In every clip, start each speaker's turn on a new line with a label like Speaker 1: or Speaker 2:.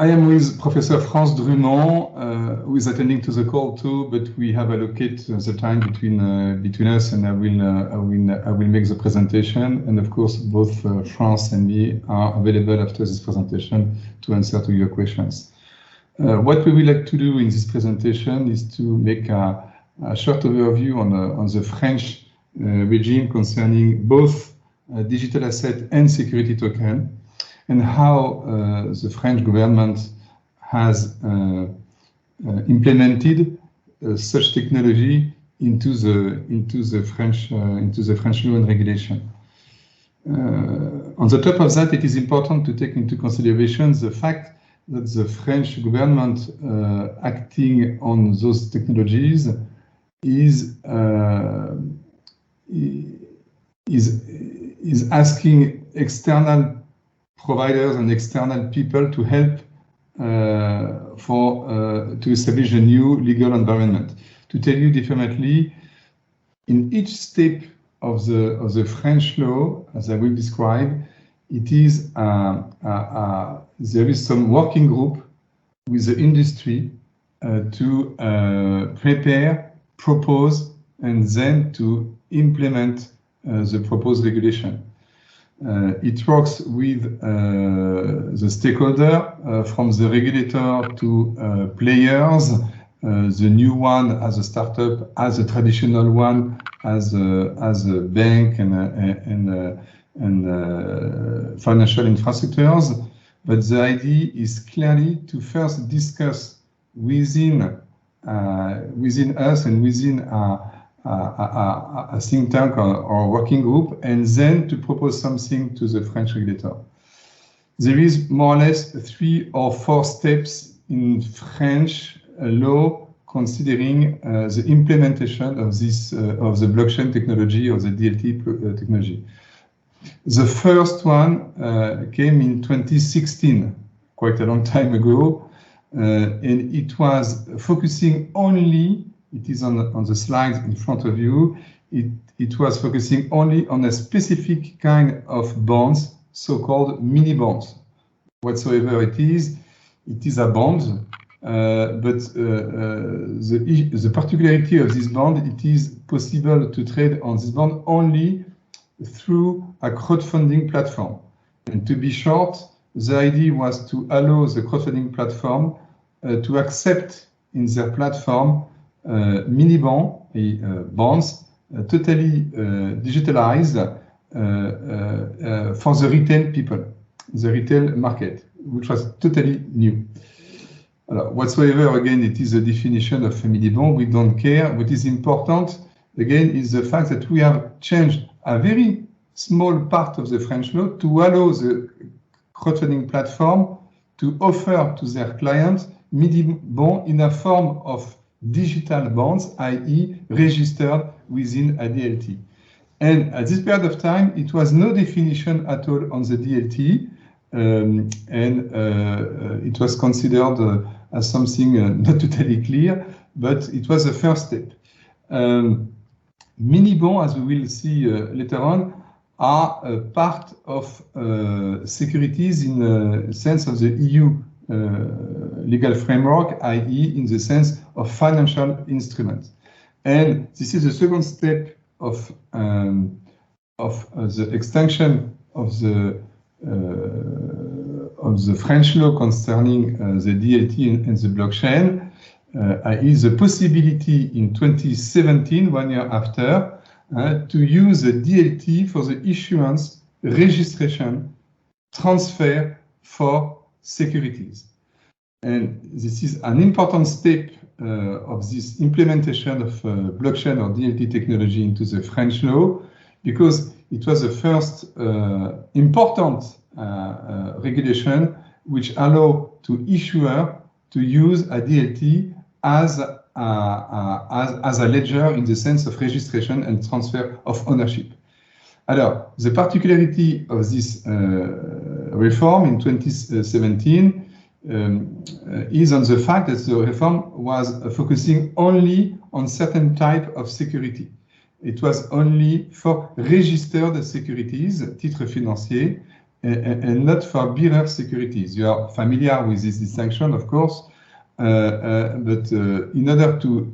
Speaker 1: I am with Professor Frans Drumont, who is attending to the call too, but we have allocated the time between us, and I will make the presentation. And of course, both Frans and me are available after this presentation to answer to your questions. What we would like to do in this presentation is to make a short overview on the French regime concerning both digital asset and security token, and how the French government has implemented such technology into the French law and regulation. On the top of that, it is important to take into consideration the fact that the French government acting on those technologies is asking external providers and external people to help to establish a new legal environment. To tell you differently, in each step of the French law, as I will describe, it is there is some working group with the industry to prepare, propose, and then to implement the proposed regulation. It works with the stakeholder, from the regulator to players, the new one as a startup, as a traditional one, as a bank and financial infrastructures. But the idea is clearly to first discuss within us and within a think tank or working group, and then to propose something to the French regulator. There is more or less 3 or 4 steps in French law considering the implementation of this of the blockchain technology, or the DLT technology. The first one came in 2016, quite a long time ago, and it was focusing only. It is on the slides in front of you. It was focusing only on a specific kind of bonds, so-called mini bonds. Whatsoever it is a bond, but the particularity of this bond, it is possible to trade on this bond only through a crowdfunding platform. And to be short, the idea was to allow the crowdfunding platform to accept in their platform mini bonds totally digitalized for the retail people, the retail market, which was totally new. Whatsoever, again, it is a definition of a mini bond. We don't care. What is important, again, is the fact that we have changed a very small part of the French law to allow the crowdfunding platform to offer to their clients mini bond in a form of digital bonds, i.e. registered within a DLT. And at this period of time, it was no definition at all on the DLT, and it was considered as something not totally clear, but it was the first step. Mini bonds, as we will see later on, are a part of securities in the sense of the EU legal framework, i.e. in the sense of financial instruments. And this is the second step of the extension of the French law concerning the DLT and the blockchain, i.e. the possibility in 2017, 1 year after, to use the DLT for the issuance, registration, transfer for securities. And this is an important step of this implementation of blockchain or DLT technology into the French law, because it was the first important regulation which allowed to issuer to use a DLT as a ledger in the sense of registration and transfer of ownership. Alors, the particularity of this reform in 2017 is on the fact that the reform was focusing only on certain type of security. It was only for registered securities, titres financiers, and not for bearer securities. You are familiar with this distinction, of course, but in order to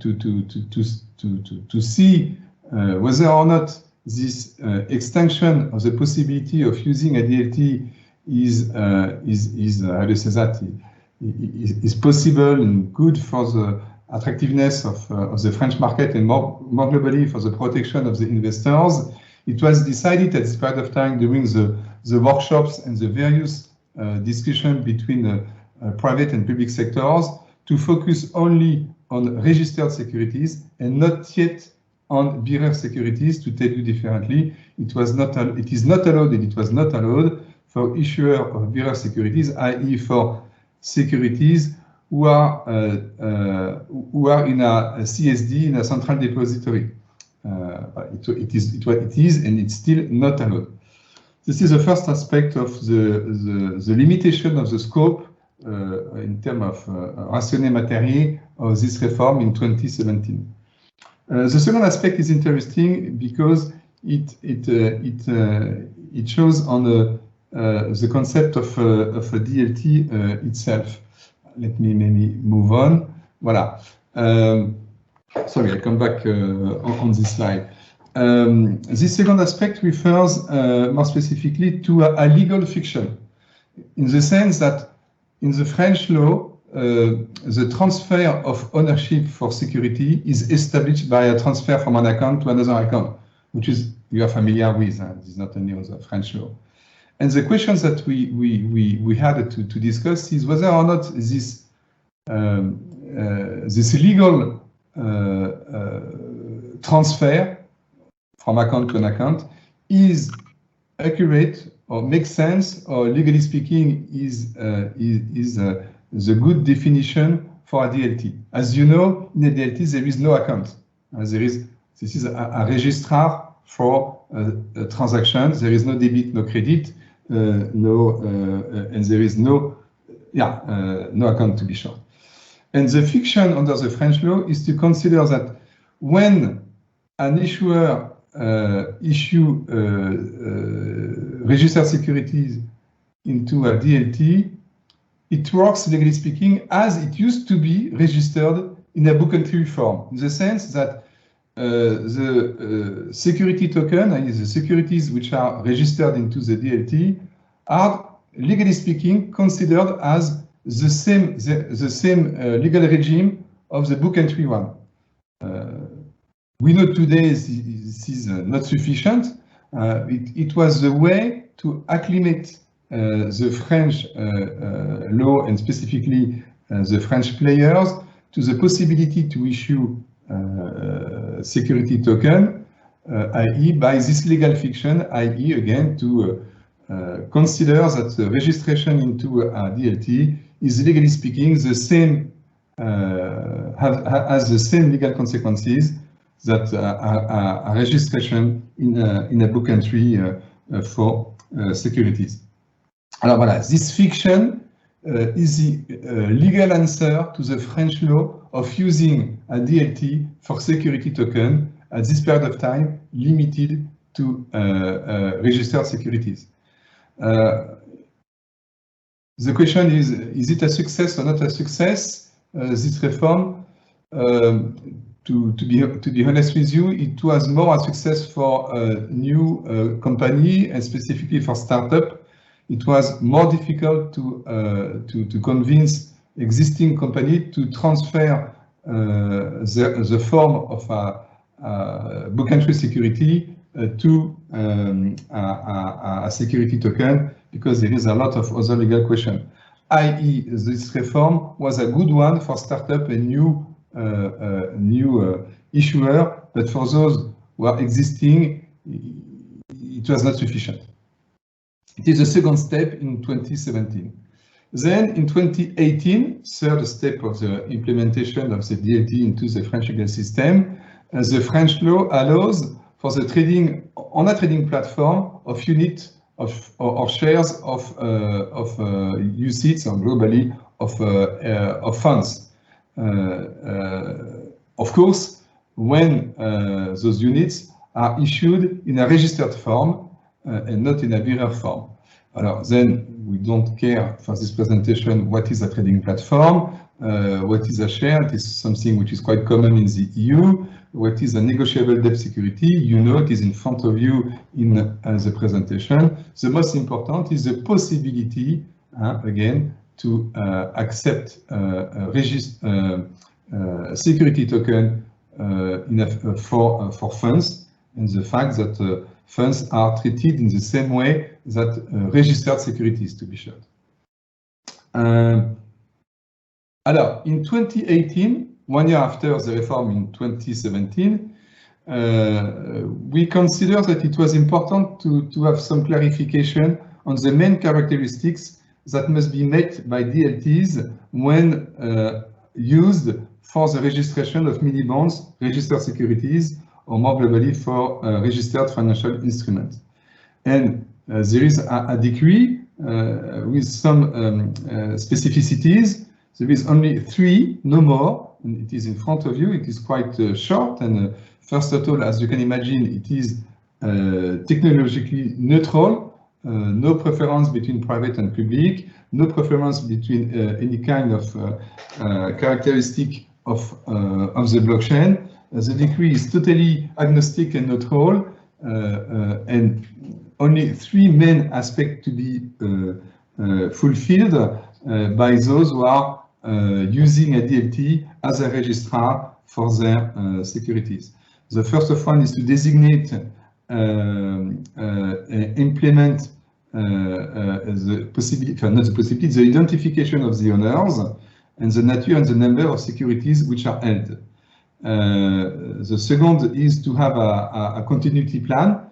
Speaker 1: see whether or not this extension of the possibility of using a DLT is how do you say that, is possible and good for the attractiveness of the French market and more globally for the protection of the investors, it was decided at this period of time during the workshops and the various discussion between the private and public sectors to focus only on registered securities and not yet on bearer securities. To tell you differently, it is not allowed and it was not allowed for issuer of bearer securities, i.e. for securities who are in a CSD, in a central depository. It is and it's still not allowed. This is the first aspect of the limitation of the scope in terms of rationnel matériel of this reform in 2017. The second aspect is interesting because it shows on the concept of a DLT itself. Let me maybe move on. Voilà. Sorry, I come back on this slide. This second aspect refers more specifically to a legal fiction, in the sense that in the French law, the transfer of ownership for security is established by a transfer from an account to another account, which is you are familiar with. This is not a new French law. And the questions that we had to discuss is whether or not this this legal transfer from account to an account is accurate or makes sense, or legally speaking is the good definition for a DLT. As you know, in a DLT there is no account. This is a registrar for transactions. There is no debit, no credit, and there is no account, to be short. And the fiction under the French law is to consider that when an issuer issue registered securities into a DLT, it works, legally speaking, as it used to be registered in a book entry form, in the sense that the security token, i.e. the securities which are registered into the DLT, are, legally speaking, considered as the same legal regime of the book entry one. We know today this is not sufficient. It was the way to acclimate the French law, and specifically the French players, to the possibility to issue security token, i.e. by this legal fiction, i.e. again to consider that the registration into a DLT is, legally speaking, the same, has the same legal consequences that a registration in a book entry for securities. Alors voilà, this fiction is the legal answer to the French law of using a DLT for security token at this period of time, limited to registered securities. The question is it a success or not a success, this reform? To be honest with you, it was more a success for a new company, and specifically for startup. It was more difficult to convince existing company to transfer the form of a book entry security to a security token, because there is a lot of other legal questions. I.e., this reform was a good one for startup and new issuer, but for those who are existing, it was not sufficient. It is the second step in 2017. Then in 2018, third step of the implementation of the DLT into the French legal system, the French law allows for the trading on a trading platform of unit or shares of UCITS, or globally of funds. Of course, when those units are issued in a registered form and not in a bearer form. Then we don't care for this presentation what is a trading platform, what is a share. It is something which is quite common in the EU. What is a negotiable debt security? You know, it is in front of you in the presentation. The most important is the possibility, again, to accept security token for funds, and the fact that funds are treated in the same way that registered securities, to be sure. In 2018, 1 year after the reform in 2017, we consider that it was important to have some clarification on the main characteristics that must be met by DLTs when used for the registration of mini bonds, registered securities, or more globally for registered financial instruments. And there is a decree with some specificities. There is only 3, no more, and it is in front of you. It is quite short, and first of all, as you can imagine, it is technologically neutral, no preference between private and public, no preference between any kind of characteristic of the blockchain. The decree is totally agnostic and neutral, and only 3 main aspects to be fulfilled by those who are using a DLT as a registrar for their securities. The first of one is to designate, implement the possibility, not the possibility, the identification of the owners and the nature and the number of securities which are held. The second is to have a continuity plan,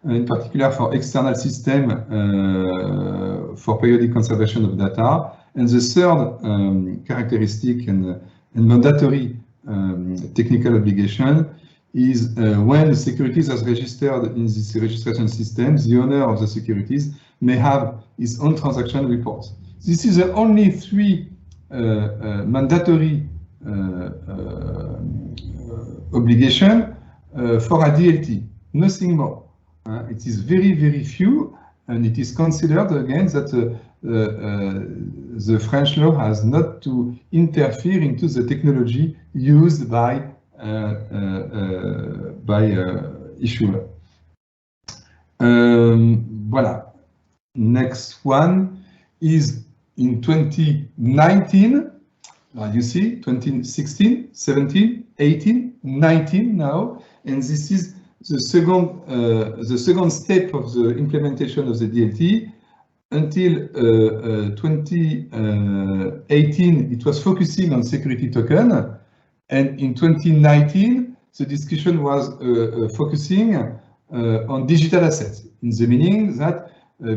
Speaker 1: in particular for external system for periodic conservation of data. And the third characteristic and mandatory technical obligation is when the securities are registered in this registration system, the owner of the securities may have his own transaction report. This is the only 3 mandatory obligation for a DLT, nothing more. It is very, very few, and it is considered again that the French law has not to interfere into the technology used by issuer. Voilà. Next one is in 2019. You see, 2016, 17, 18, 19 now, and this is the second step of the implementation of the DLT. Until 2018, it was focusing on security token, and in 2019, the discussion was focusing on digital assets, in the meaning that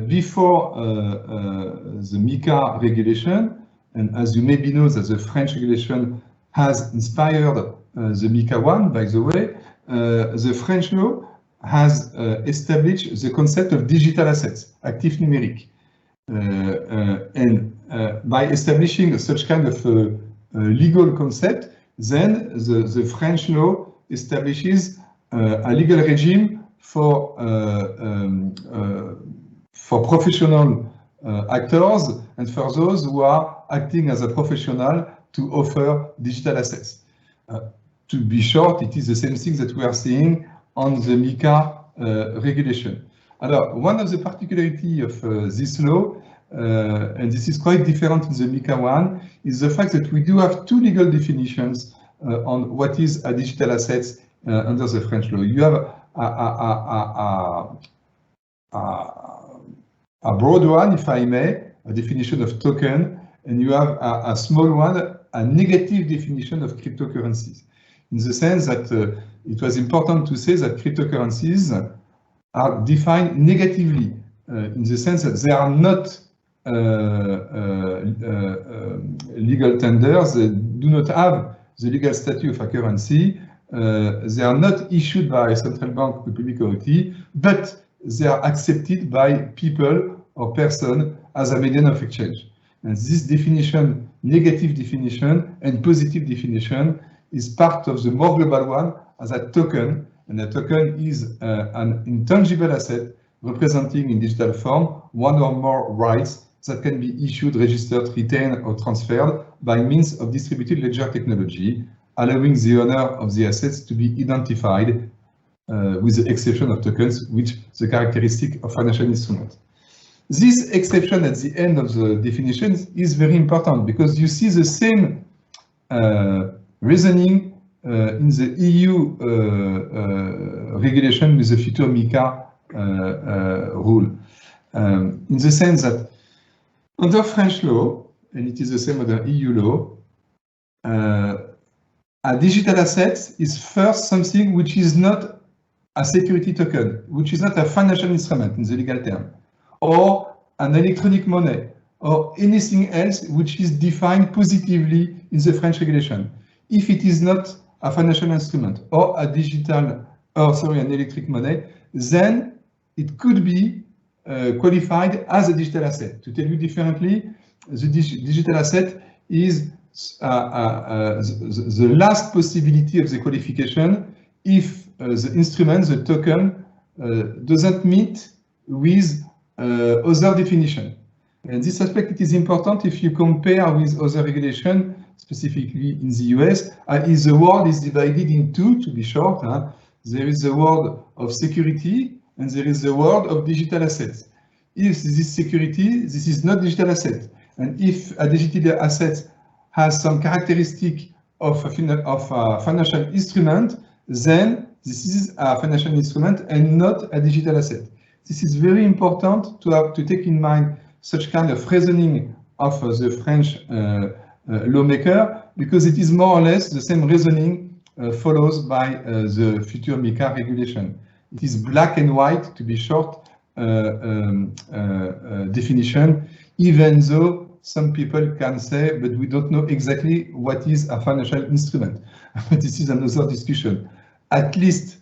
Speaker 1: before the MiCA regulation, and as you maybe know that the French regulation has inspired the MiCA one, by the way, the French law has established the concept of digital assets, actif numérique. And by establishing such kind of legal concept, then the French law establishes a legal regime for professional actors and for those who are acting as a professional to offer digital assets. To be short, it is the same thing that we are seeing on the MiCA regulation. One of the particularities of this law, and this is quite different in the MiCA one, is the fact that we do have 2 legal definitions on what is a digital assets under the French law. You have a broad one, if I may, a definition of token, and you have a small one, a negative definition of cryptocurrencies, in the sense that it was important to say that cryptocurrencies are defined negatively, in the sense that they are not legal tenders, they do not have the legal status of a currency, they are not issued by a central bank or public authority, but they are accepted by people or person as a medium of exchange. And this definition, negative definition and positive definition, is part of the more global one as a token, and a token is an intangible asset representing in digital form one or more rights that can be issued, registered, retained, or transferred by means of distributed ledger technology, allowing the owner of the assets to be identified with the exception of tokens, which is the characteristic of financial instruments. This exception at the end of the definition is very important because you see the same reasoning in the EU regulation with the future MiCA rule. In the sense that under French law, and it is the same under EU law, a digital asset is first something which is not a security token, which is not a financial instrument in the legal term, or an electronic money, or anything else which is defined positively in the French regulation. If it is not a financial instrument or a digital, an electric money, then it could be qualified as a digital asset. To tell you differently, the digital asset is the last possibility of the qualification if the instrument, the token, doesn't meet with other definition. And this aspect, it is important if you compare with other regulation, specifically in the US, the world is divided in two, to be short. There is the world of security and there is the world of digital assets. If this is security, this is not digital asset. And if a digital asset has some characteristic of a financial instrument, then this is a financial instrument and not a digital asset. This is very important to take in mind such kind of reasoning of the French lawmaker, because it is more or less the same reasoning followed by the future MiCA regulation. It is black and white, to be short, definition, even though some people can say, but we don't know exactly what is a financial instrument. This is another discussion. At least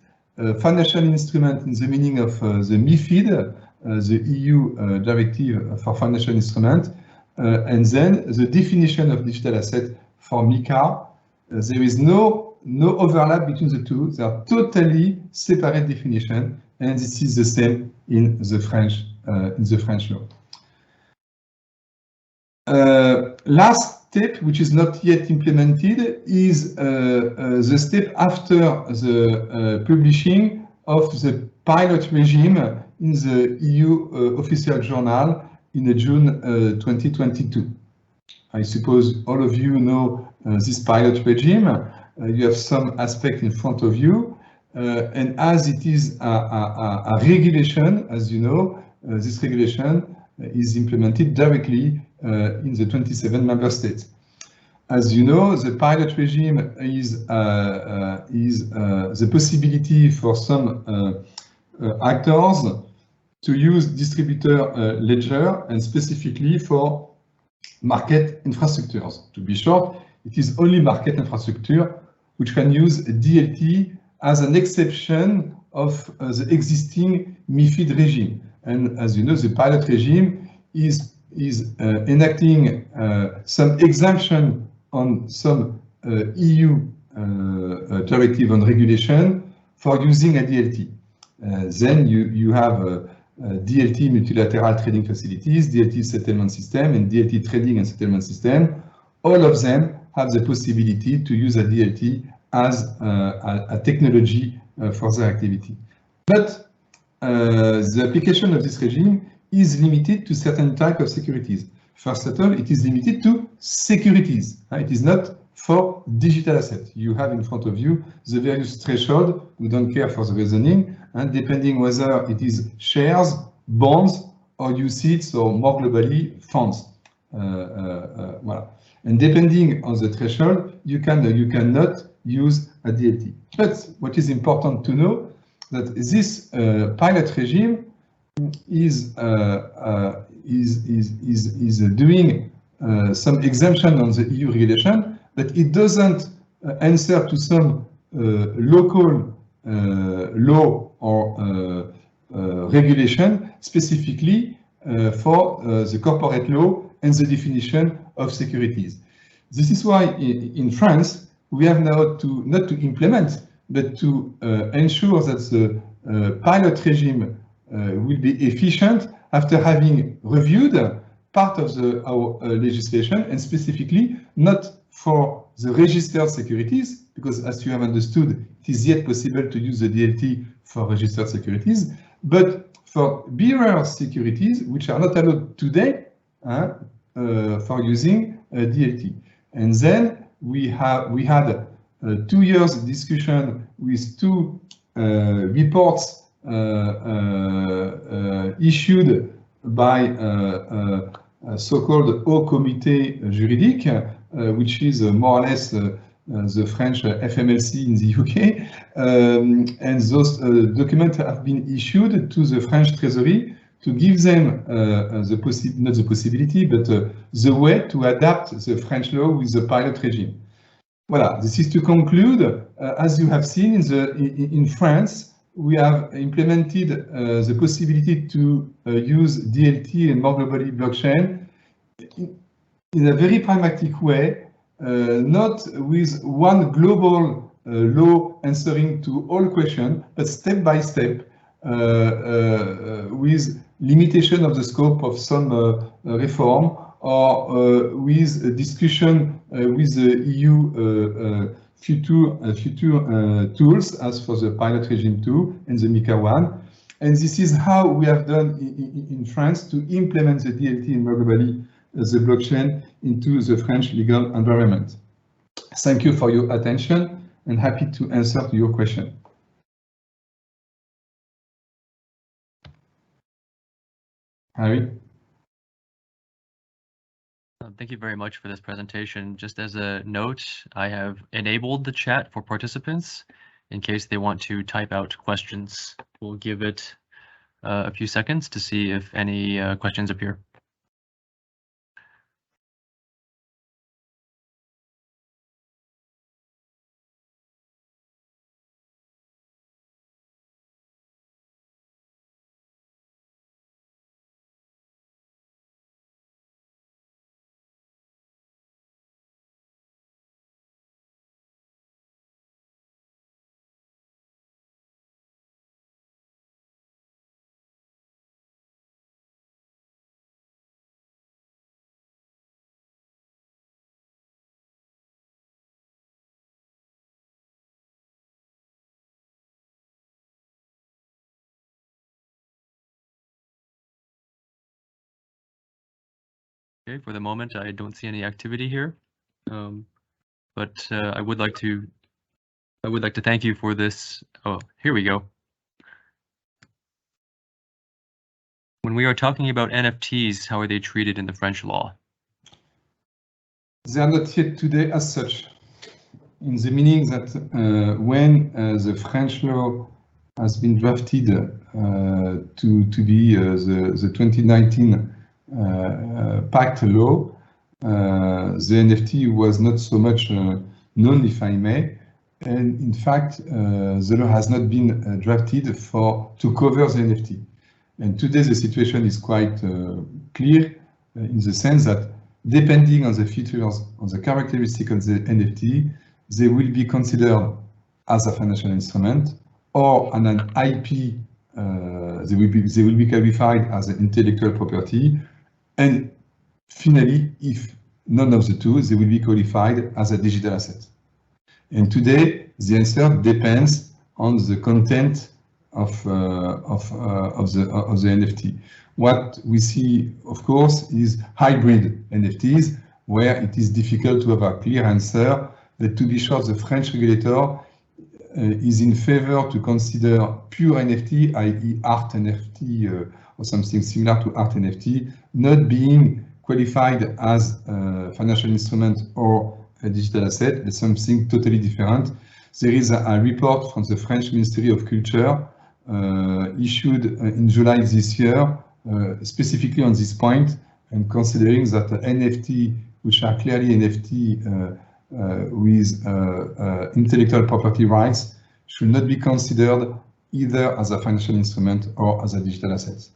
Speaker 1: financial instrument in the meaning of the MiFID, the EU directive for financial instrument, and then the definition of digital asset for MiCA. There is no overlap between the two. They are totally separate definition, and this is the same in the French law. Last step, which is not yet implemented, is the step after the publishing of the pilot regime in the EU official journal in June 2022. I suppose all of you know this pilot regime. You have some aspect in front of you, and as it is a regulation, as you know, this regulation is implemented directly in the 27 member states. As you know, the pilot regime is the possibility for some actors to use distributor ledger, and specifically for market infrastructures. To be short, it is only market infrastructure which can use DLT as an exception of the existing MiFID regime. And as you know, the pilot regime is enacting some exemption on some EU directive on regulation for using a DLT. Then you have DLT multilateral trading facilities, DLT settlement system, and DLT trading and settlement system. All of them have the possibility to use a DLT as a technology for their activity. But the application of this regime is limited to certain type of securities. First of all, it is limited to securities. It is not for digital assets. You have in front of you the various threshold. We don't care for the reasoning, and depending whether it is shares, bonds, or UCITS, or more globally, funds. Voilà. And depending on the threshold, you cannot use a DLT. But what is important to know that this pilot regime is doing some exemption on the EU regulation, but it doesn't answer to some local law or regulation specifically for the corporate law and the definition of securities. This is why in France we have now to not to implement, but to ensure that the pilot regime will be efficient after having reviewed part of our legislation, and specifically not for the registered securities, because as you have understood, it is yet possible to use the DLT for registered securities, but for bearer securities, which are not allowed today for using DLT. And then we had 2 years discussion with 2 reports issued by a so-called Haut Comité Juridique, which is more or less the French FMLC in the UK, and those documents have been issued to the French Treasury to give them not the possibility, but the way to adapt the French law with the pilot regime. Voilà, this is to conclude. As you have seen in France, we have implemented the possibility to use DLT and more globally blockchain in a very pragmatic way, not with one global law answering to all questions, but step by step, with limitation of the scope of some reform, or with a discussion with the EU future tools, as for the pilot regime 2 and the MiCA 1. And this is how we have done in France to implement the DLT and more globally the blockchain into the French legal environment. Thank you for your attention, and happy to answer to your question. Harry?
Speaker 2: Thank you very much for this presentation. Just as a note, I have enabled the chat for participants in case they want to type out questions. We'll give it a few seconds to see if any questions appear. Okay, for the moment, I don't see any activity here, but I would like to thank you for this. Oh, here we go. When we are talking about NFTs, how are they treated in the French law?
Speaker 1: They are not yet today as such, in the meaning that when the French law has been drafted to be the 2019 Pact law, the NFT was not so much known, if I may, and in fact the law has not been drafted to cover the NFT. And today the situation is quite clear in the sense that depending on the features, on the characteristics of the NFT, they will be considered as a financial instrument or an IP. They will be qualified as an intellectual property, and finally, if none of the two, they will be qualified as a digital asset. And today, the answer depends on the content of the NFT. What we see, of course, is hybrid NFTs, where it is difficult to have a clear answer. But to be sure, the French regulator is in favor to consider pure NFT, i.e. art NFT or something similar to art NFT, not being qualified as a financial instrument or a digital asset, but something totally different. There is a report from the French Ministry of Culture issued in July this year, specifically on this point, and considering that NFT, which are clearly NFT with intellectual property rights, should not be considered either as a financial instrument or as a digital asset.